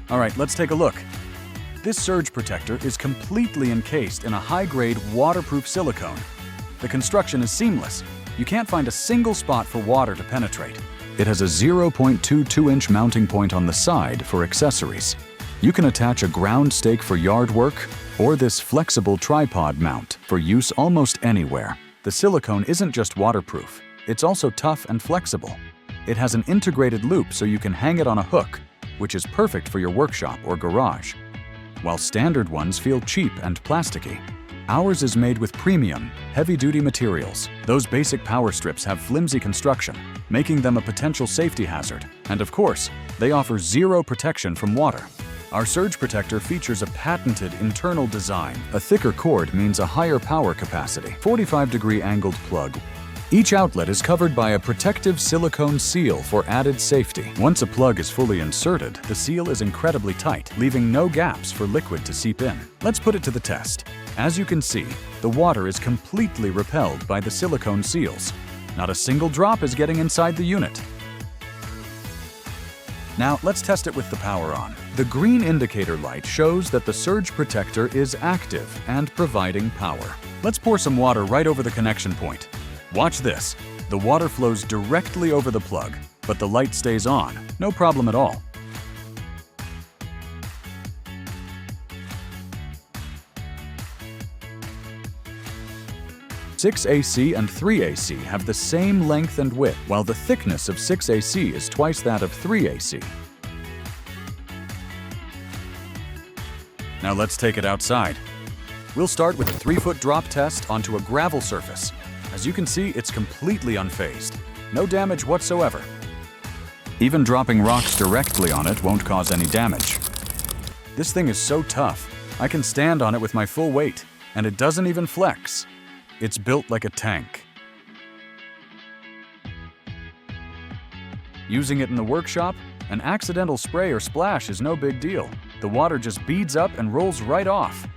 All right, let's take a look. This surge protector is completely encased in a high-grade waterproof silicone. The construction is seamless. You can't find a single spot for water to penetrate. It has a 0.22-inch mounting point on the side for accessories. You can attach a ground stake for yard work or this flexible tripod mount for use almost anywhere. The silicone isn't just waterproof, it's also tough and flexible. It has an integrated loop so you can hang it on a hook, which is perfect for your workshop or garage. While standard ones feel cheap and plasticky, ours is made with premium, heavy-duty materials. Those basic power strips have flimsy construction, making them a potential safety hazard. And of course, they offer zero protection from water. Our surge protector features a patented internal design. A thicker cord means a higher power capacity. 45-degree angled plug. Each outlet is covered by a protective silicone seal for added safety. Once a plug is fully inserted, the seal is incredibly tight, leaving no gaps for liquid to seep in. Let's put it to the test. As you can see, the water is completely repelled by the silicone seals. Not a single drop is getting inside the unit. Now, let's test it with the power on. The green indicator light shows that the surge protector is active and providing power. Let's pour some water right over the connection point. Watch this. The water flows directly over the plug, but the light stays on. No problem at all. .6AC and 3AC have the same length and width, while the thickness of 6AC is twice that of 3AC. Now let's take it outside. We'll start with a 3-foot drop test onto a gravel surface. As you can see, it's completely unfazed. No damage whatsoever. Even dropping rocks directly on it won't cause any damage. This thing is so tough, I can stand on it with my full weight, and it doesn't even flex. It's built like a tank. Using it in the workshop, an accidental spray or splash is no big deal. The water just beads up and rolls right off.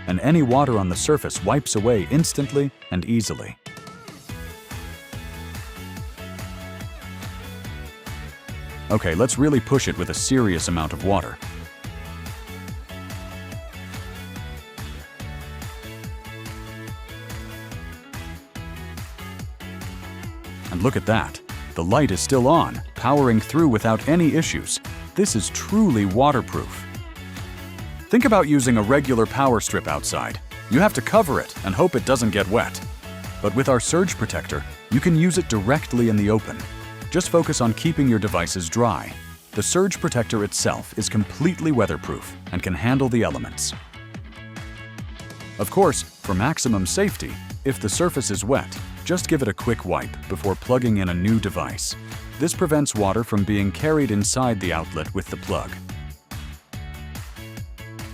And any water on the surface wipes away instantly and easily. Okay, let's really push it with a serious amount of water. And look at that. The light is still on, powering through without any issues. This is truly waterproof. Think about using a regular power strip outside. You have to cover it and hope it doesn't get wet. But with our surge protector, you can use it directly in the open. Just focus on keeping your devices dry. The surge protector itself is completely weatherproof and can handle the elements. Of course, for maximum safety, if the surface is wet, just give it a quick wipe before plugging in a new device. This prevents water from being carried inside the outlet with the plug.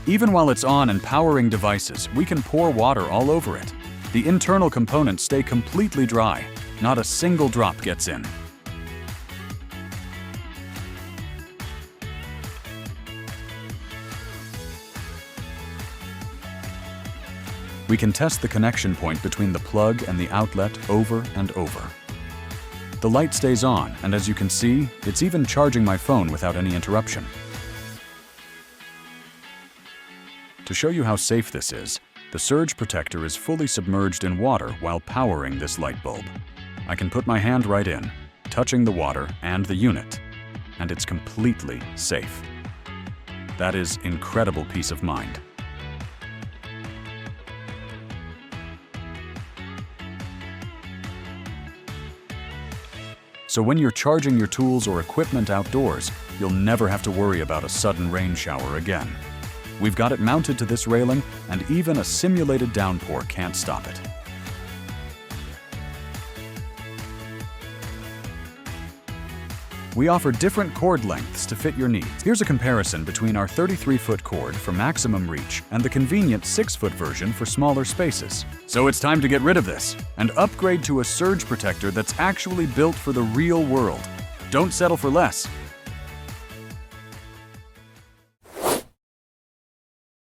Even while it's on and powering devices, we can pour water all over it. The internal components stay completely dry. Not a single drop gets in. We can test the connection point between the plug and the outlet over and over. The light stays on, and as you can see, it's even charging my phone without any interruption. To show you how safe this is, the surge protector is fully submerged in water while powering this light bulb. I can put my hand right in, touching the water and the unit, and it's completely safe. That is incredible peace of mind. So when you're charging your tools or equipment outdoors, you'll never have to worry about a sudden rain shower again. We've got it mounted to this railing, and even a simulated downpour can't stop it. We offer different cord lengths to fit your needs. Here's a comparison between our 33-foot cord for maximum reach and the convenient 6-foot version for smaller spaces. So it's time to get rid of this and upgrade to a surge protector that's actually built for the real world. Don't settle for less.